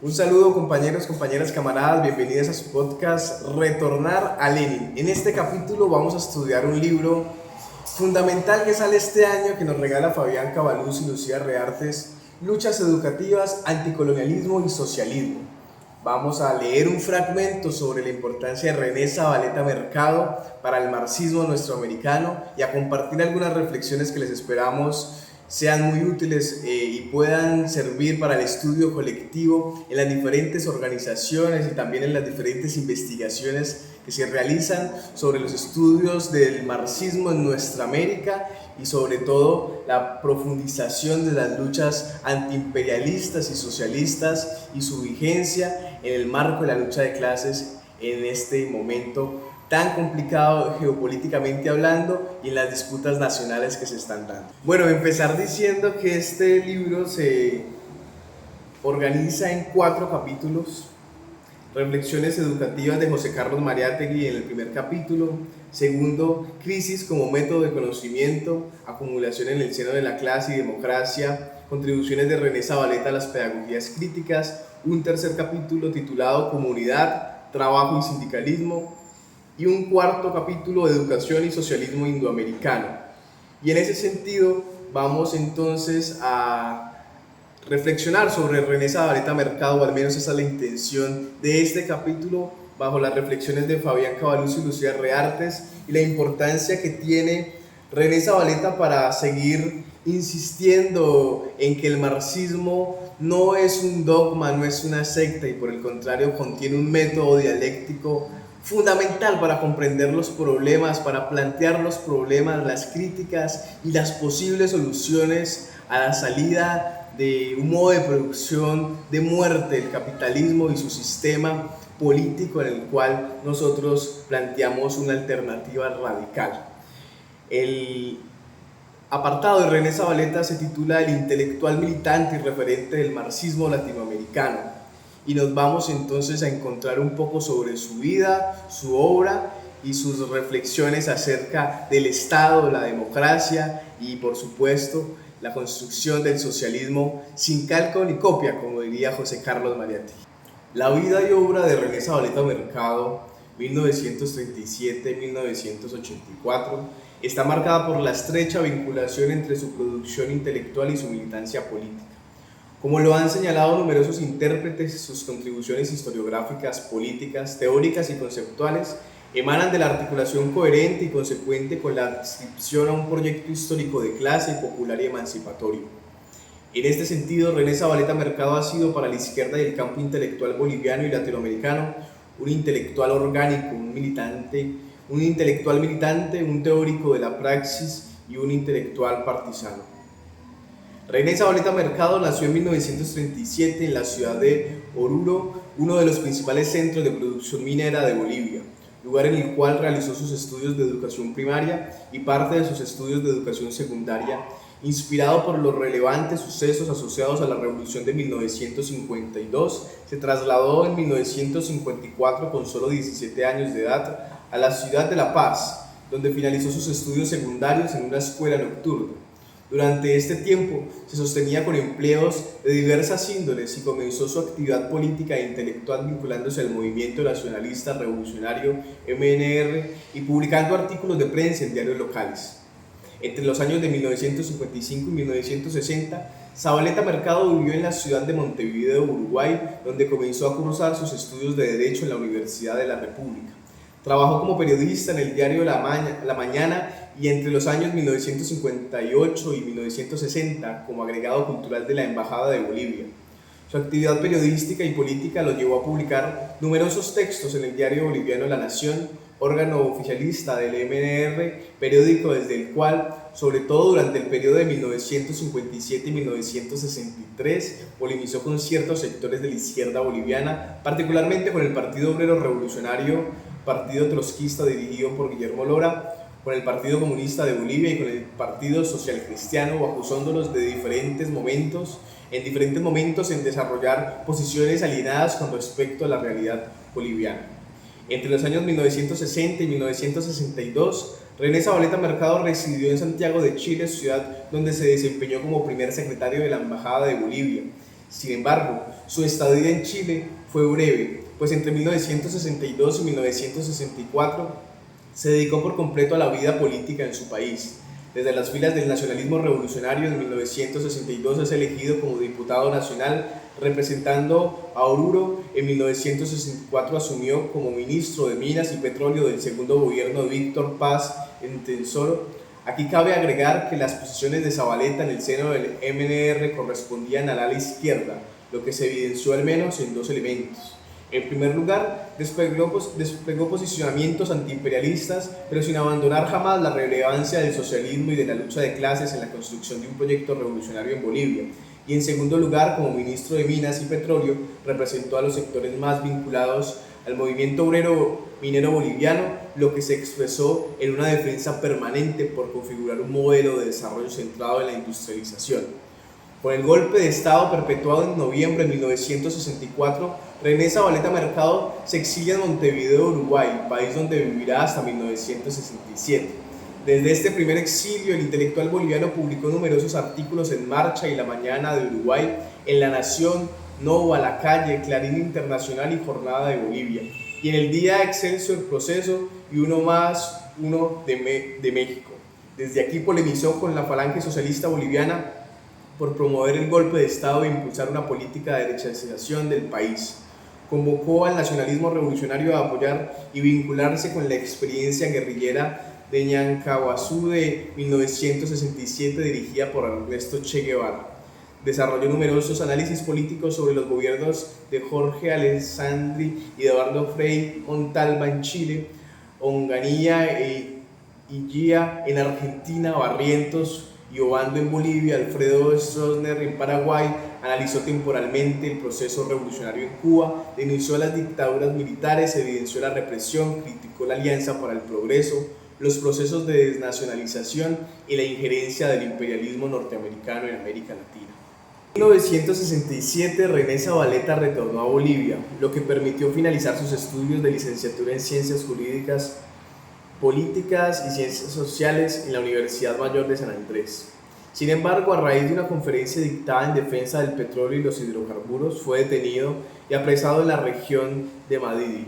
Un saludo compañeros, compañeras, camaradas, bienvenidos a su podcast Retornar a Lenin. En este capítulo vamos a estudiar un libro fundamental que sale este año que nos regala Fabián Cabaluz y Lucía Reartes, Luchas educativas, anticolonialismo y socialismo. Vamos a leer un fragmento sobre la importancia de René Zabaleta Mercado para el marxismo nuestroamericano y a compartir algunas reflexiones que les esperamos sean muy útiles y puedan servir para el estudio colectivo en las diferentes organizaciones y también en las diferentes investigaciones que se realizan sobre los estudios del marxismo en nuestra América y sobre todo la profundización de las luchas antiimperialistas y socialistas y su vigencia en el marco de la lucha de clases en este momento tan complicado geopolíticamente hablando y en las disputas nacionales que se están dando. Bueno, empezar diciendo que este libro se organiza en 4 capítulos. Reflexiones educativas de José Carlos Mariátegui en el primer capítulo. Segundo, crisis como método de conocimiento, acumulación en el seno de la clase y democracia, contribuciones de René Zabaleta a las pedagogías críticas. Un tercer capítulo titulado Comunidad, Trabajo y Sindicalismo. Y un cuarto capítulo, Educación y Socialismo Indoamericano. Y en ese sentido vamos entonces a reflexionar sobre René Zabaleta Mercado, o al menos esa es la intención de este capítulo, bajo las reflexiones de Fabián Cabaluz y Lucía Reartes, y la importancia que tiene René Zabaleta para seguir insistiendo en que el marxismo no es un dogma, no es una secta, y por el contrario contiene un método dialéctico fundamental para comprender los problemas, para plantear los problemas, las críticas y las posibles soluciones a la salida de un modo de producción de muerte del capitalismo y su sistema político en el cual nosotros planteamos una alternativa radical. El apartado de René Zabaleta se titula El intelectual militante y referente del marxismo latinoamericano. Y nos vamos entonces a encontrar un poco sobre su vida, su obra y sus reflexiones acerca del Estado, la democracia y por supuesto la construcción del socialismo sin calco ni copia, como diría José Carlos Mariátegui. La vida y obra de René Zabaleta Mercado, 1937-1984, está marcada por la estrecha vinculación entre su producción intelectual y su militancia política. Como lo han señalado numerosos intérpretes, sus contribuciones historiográficas, políticas, teóricas y conceptuales emanan de la articulación coherente y consecuente con la adscripción a un proyecto histórico de clase, popular y emancipatorio. En este sentido, René Zabaleta Mercado ha sido para la izquierda y el campo intelectual boliviano y latinoamericano un intelectual orgánico, un intelectual militante, un teórico de la praxis y un intelectual partisano. René Zabaleta Mercado nació en 1937 en la ciudad de Oruro, uno de los principales centros de producción minera de Bolivia, lugar en el cual realizó sus estudios de educación primaria y parte de sus estudios de educación secundaria. Inspirado por los relevantes sucesos asociados a la Revolución de 1952, se trasladó en 1954, con solo 17 años de edad, a la ciudad de La Paz, donde finalizó sus estudios secundarios en una escuela nocturna. Durante este tiempo se sostenía con empleos de diversas índoles y comenzó su actividad política e intelectual vinculándose al movimiento nacionalista revolucionario MNR y publicando artículos de prensa en diarios locales. Entre los años de 1955 y 1960, Zabaleta Mercado vivió en la ciudad de Montevideo, Uruguay, donde comenzó a cursar sus estudios de Derecho en la Universidad de la República. Trabajó como periodista en el diario La Mañana y entre los años 1958 y 1960 como agregado cultural de la Embajada de Bolivia. Su actividad periodística y política lo llevó a publicar numerosos textos en el diario boliviano La Nación, órgano oficialista del MNR, periódico desde el cual, sobre todo durante el periodo de 1957 y 1963, polemizó con ciertos sectores de la izquierda boliviana, particularmente con el Partido Obrero Revolucionario, partido trotskista dirigido por Guillermo Lora, con el Partido Comunista de Bolivia y con el Partido Social Cristiano, acusándolos de diferentes momentos en desarrollar posiciones alienadas con respecto a la realidad boliviana. Entre los años 1960 y 1962, René Zabaleta Mercado residió en Santiago de Chile, ciudad donde se desempeñó como primer secretario de la Embajada de Bolivia. Sin embargo, su estadía en Chile fue breve, pues entre 1962 y 1964 se dedicó por completo a la vida política en su país. Desde las filas del nacionalismo revolucionario en 1962 es elegido como diputado nacional representando a Oruro. En 1964 asumió como ministro de Minas y Petróleo del segundo gobierno de Víctor Paz en Tensoro. Aquí cabe agregar que las posiciones de Zavaleta en el seno del MNR correspondían al ala izquierda, lo que se evidenció al menos en dos elementos. En primer lugar, desplegó posicionamientos antiimperialistas, pero sin abandonar jamás la relevancia del socialismo y de la lucha de clases en la construcción de un proyecto revolucionario en Bolivia. Y en segundo lugar, como ministro de Minas y Petróleo, representó a los sectores más vinculados al movimiento obrero minero boliviano, lo que se expresó en una defensa permanente por configurar un modelo de desarrollo centrado en la industrialización. Con el golpe de Estado perpetuado en noviembre de 1964, René Zavaleta Mercado se exilia en Montevideo, Uruguay, país donde vivirá hasta 1967. Desde este primer exilio, el intelectual boliviano publicó numerosos artículos en Marcha y La Mañana de Uruguay, en La Nación, Nova, La Calle, Clarín Internacional y Jornada de Bolivia. Y en el Día Excelso del Proceso y uno de México. Desde aquí polemizó con la Falange Socialista Boliviana por promover el golpe de Estado e impulsar una política de derechización del país. Convocó al nacionalismo revolucionario a apoyar y vincularse con la experiencia guerrillera de Ñancahuazú de 1967 dirigida por Ernesto Che Guevara. Desarrolló numerosos análisis políticos sobre los gobiernos de Jorge Alessandri y Eduardo Frei Montalva en Chile, Onganía e Iguía en Argentina, Barrientos y Obando en Bolivia, Alfredo Stroessner en Paraguay. Analizó temporalmente el proceso revolucionario en Cuba, denunció las dictaduras militares, evidenció la represión, criticó la Alianza para el Progreso, los procesos de desnacionalización y la injerencia del imperialismo norteamericano en América Latina. En 1967, René Zavaleta retornó a Bolivia, lo que permitió finalizar sus estudios de licenciatura en Ciencias Jurídicas, Políticas y Ciencias Sociales en la Universidad Mayor de San Andrés. Sin embargo, a raíz de una conferencia dictada en defensa del petróleo y los hidrocarburos, fue detenido y apresado en la región de Madrid.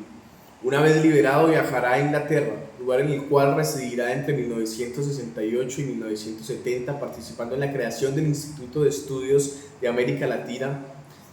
Una vez liberado, viajará a Inglaterra, lugar en el cual residirá entre 1968 y 1970, participando en la creación del Instituto de Estudios de América Latina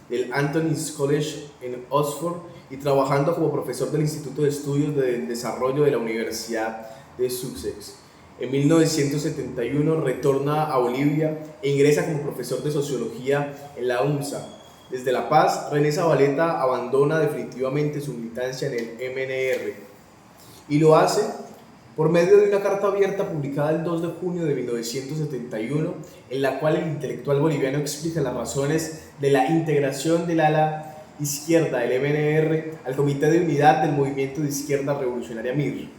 del Anthony's College en Oxford y trabajando como profesor del Instituto de Estudios del Desarrollo de la Universidad de Sussex. En 1971 retorna a Bolivia e ingresa como profesor de Sociología en la UNSA. Desde La Paz, René Zavaleta abandona definitivamente su militancia en el MNR y lo hace por medio de una carta abierta publicada el 2 de junio de 1971, en la cual el intelectual boliviano explica las razones de la integración del ala izquierda del MNR al Comité de Unidad del Movimiento de Izquierda Revolucionaria MIR,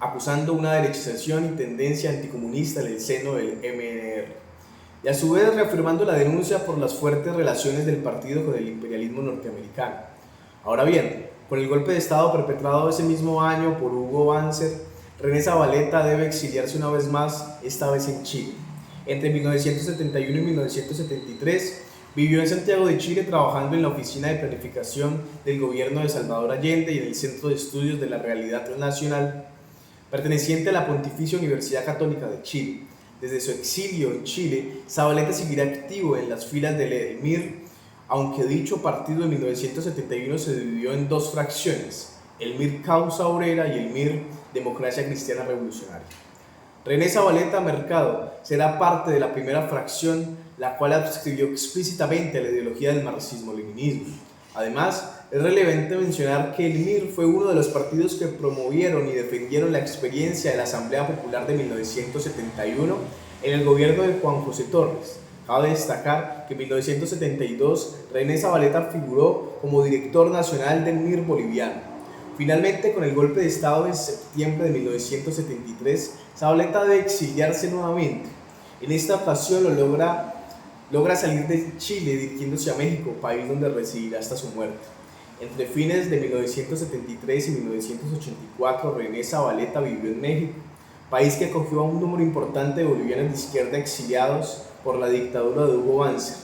acusando una derechización y tendencia anticomunista en el seno del MNR, y a su vez reafirmando la denuncia por las fuertes relaciones del partido con el imperialismo norteamericano. Ahora bien, con el golpe de Estado perpetrado ese mismo año por Hugo Banzer, René Zavaleta debe exiliarse una vez más, esta vez en Chile. Entre 1971 y 1973 vivió en Santiago de Chile trabajando en la Oficina de Planificación del Gobierno de Salvador Allende y en el Centro de Estudios de la Realidad Nacional, perteneciente a la Pontificia Universidad Católica de Chile. Desde su exilio en Chile, Zavaleta seguirá activo en las filas del MIR, aunque dicho partido en 1971 se dividió en dos fracciones, el MIR Causa Obrera y el MIR Democracia Cristiana Revolucionaria. René Zavaleta Mercado será parte de la primera fracción, la cual adscribió explícitamente a la ideología del marxismo-leninismo. Además, es relevante mencionar que el MIR fue uno de los partidos que promovieron y defendieron la experiencia de la Asamblea Popular de 1971 en el gobierno de Juan José Torres. Cabe destacar que en 1972 René Zavaleta figuró como director nacional del MIR boliviano. Finalmente, con el golpe de Estado en septiembre de 1973, Zavaleta debe exiliarse nuevamente. En esta ocasión logra salir de Chile dirigiéndose a México, país donde residirá hasta su muerte. Entre fines de 1973 y 1984, René Zavaleta vivió en México, país que acogió a un número importante de bolivianos de izquierda exiliados por la dictadura de Hugo Banzer.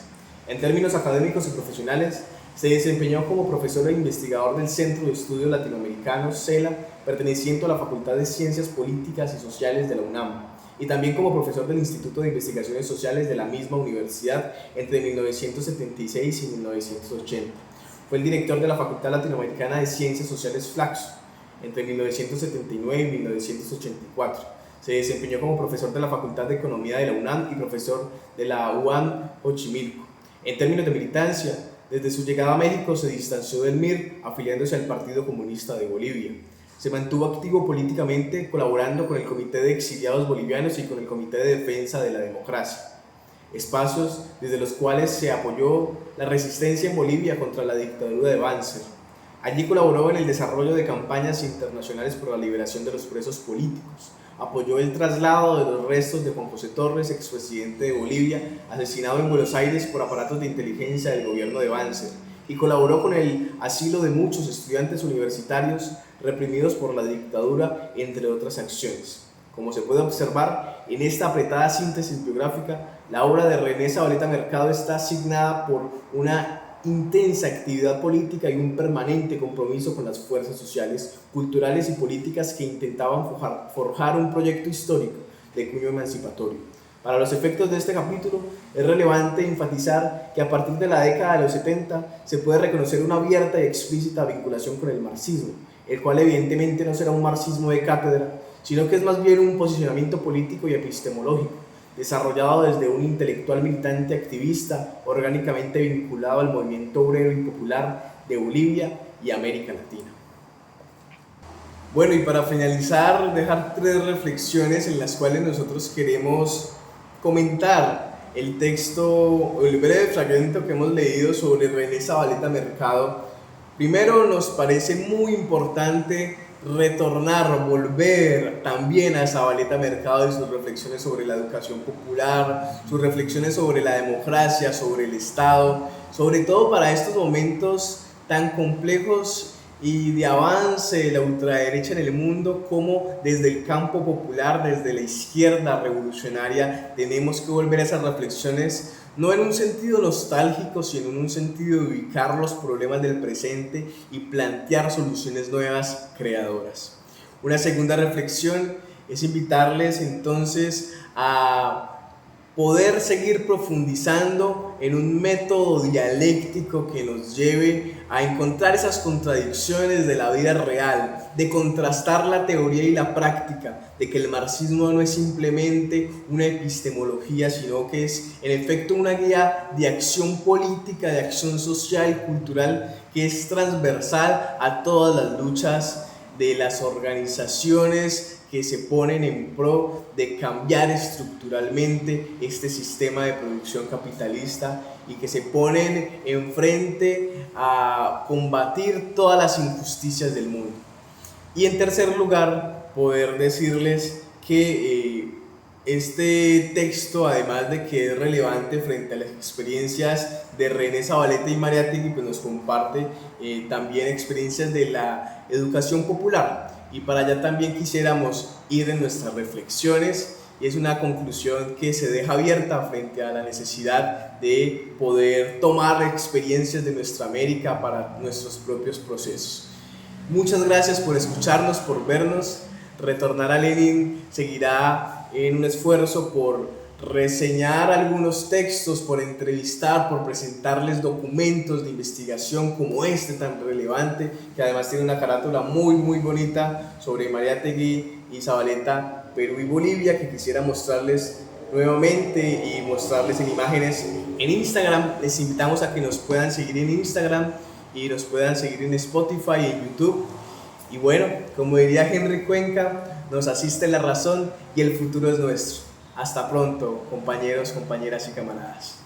En términos académicos y profesionales, se desempeñó como profesor e investigador del Centro de Estudios Latinoamericanos, CELA, perteneciente a la Facultad de Ciencias Políticas y Sociales de la UNAM, y también como profesor del Instituto de Investigaciones Sociales de la misma universidad entre 1976 y 1980. Fue el director de la Facultad Latinoamericana de Ciencias Sociales Flaxo entre 1979 y 1984. Se desempeñó como profesor de la Facultad de Economía de la UNAM y profesor de la UAM Xochimilco. En términos de militancia, desde su llegada a México se distanció del MIR, afiliándose al Partido Comunista de Bolivia. Se mantuvo activo políticamente, colaborando con el Comité de Exiliados Bolivianos y con el Comité de Defensa de la Democracia, espacios desde los cuales se apoyó la resistencia en Bolivia contra la dictadura de Banzer. Allí colaboró en el desarrollo de campañas internacionales por la liberación de los presos políticos. Apoyó el traslado de los restos de Juan José Torres, expresidente de Bolivia, asesinado en Buenos Aires por aparatos de inteligencia del gobierno de Banzer, y colaboró con el asilo de muchos estudiantes universitarios reprimidos por la dictadura, entre otras acciones. Como se puede observar, en esta apretada síntesis biográfica, la obra de René Zabaleta Mercado está asignada por una intensa actividad política y un permanente compromiso con las fuerzas sociales, culturales y políticas que intentaban forjar un proyecto histórico de cuño emancipatorio. Para los efectos de este capítulo, es relevante enfatizar que a partir de la década de los 70 se puede reconocer una abierta y explícita vinculación con el marxismo, el cual evidentemente no será un marxismo de cátedra, sino que es más bien un posicionamiento político y epistemológico, desarrollado desde un intelectual militante activista orgánicamente vinculado al movimiento obrero y popular de Bolivia y América Latina. Bueno, y para finalizar, dejar 3 reflexiones en las cuales nosotros queremos comentar el texto o el breve fragmento que hemos leído sobre René Zabaleta Mercado. Primero, nos parece muy importante retornar, volver también a Zabaleta Mercado y sus reflexiones sobre la educación popular, sus reflexiones sobre la democracia, sobre el Estado, sobre todo para estos momentos tan complejos y de avance de la ultraderecha en el mundo, como desde el campo popular, desde la izquierda revolucionaria, tenemos que volver a esas reflexiones, no en un sentido nostálgico, sino en un sentido de ubicar los problemas del presente y plantear soluciones nuevas, creadoras. Una segunda reflexión es invitarles entonces a poder seguir profundizando en un método dialéctico que nos lleve a encontrar esas contradicciones de la vida real, de contrastar la teoría y la práctica, de que el marxismo no es simplemente una epistemología, sino que es en efecto una guía de acción política, de acción social y cultural que es transversal a todas las luchas de las organizaciones que se ponen en pro de cambiar estructuralmente este sistema de producción capitalista y que se ponen enfrente a combatir todas las injusticias del mundo. Y en tercer lugar, poder decirles que este texto, además de que es relevante frente a las experiencias de René Zabaleta y Mariátegui, pues nos comparte también experiencias de la educación popular. Y para allá también quisiéramos ir en nuestras reflexiones, y es una conclusión que se deja abierta frente a la necesidad de poder tomar experiencias de nuestra América para nuestros propios procesos. Muchas gracias por escucharnos, por vernos. Retornar a Lenin seguirá en un esfuerzo por reseñar algunos textos, por entrevistar, por presentarles documentos de investigación como este tan relevante, que además tiene una carátula muy bonita sobre Mariátegui y Zabaleta, Perú y Bolivia, que quisiera mostrarles nuevamente y mostrarles en imágenes en Instagram. Les invitamos a que nos puedan seguir en Instagram y nos puedan seguir en Spotify y en YouTube. Y bueno, como diría Henry Cuenca, nos asiste la razón y el futuro es nuestro. Hasta pronto, compañeros, compañeras y camaradas.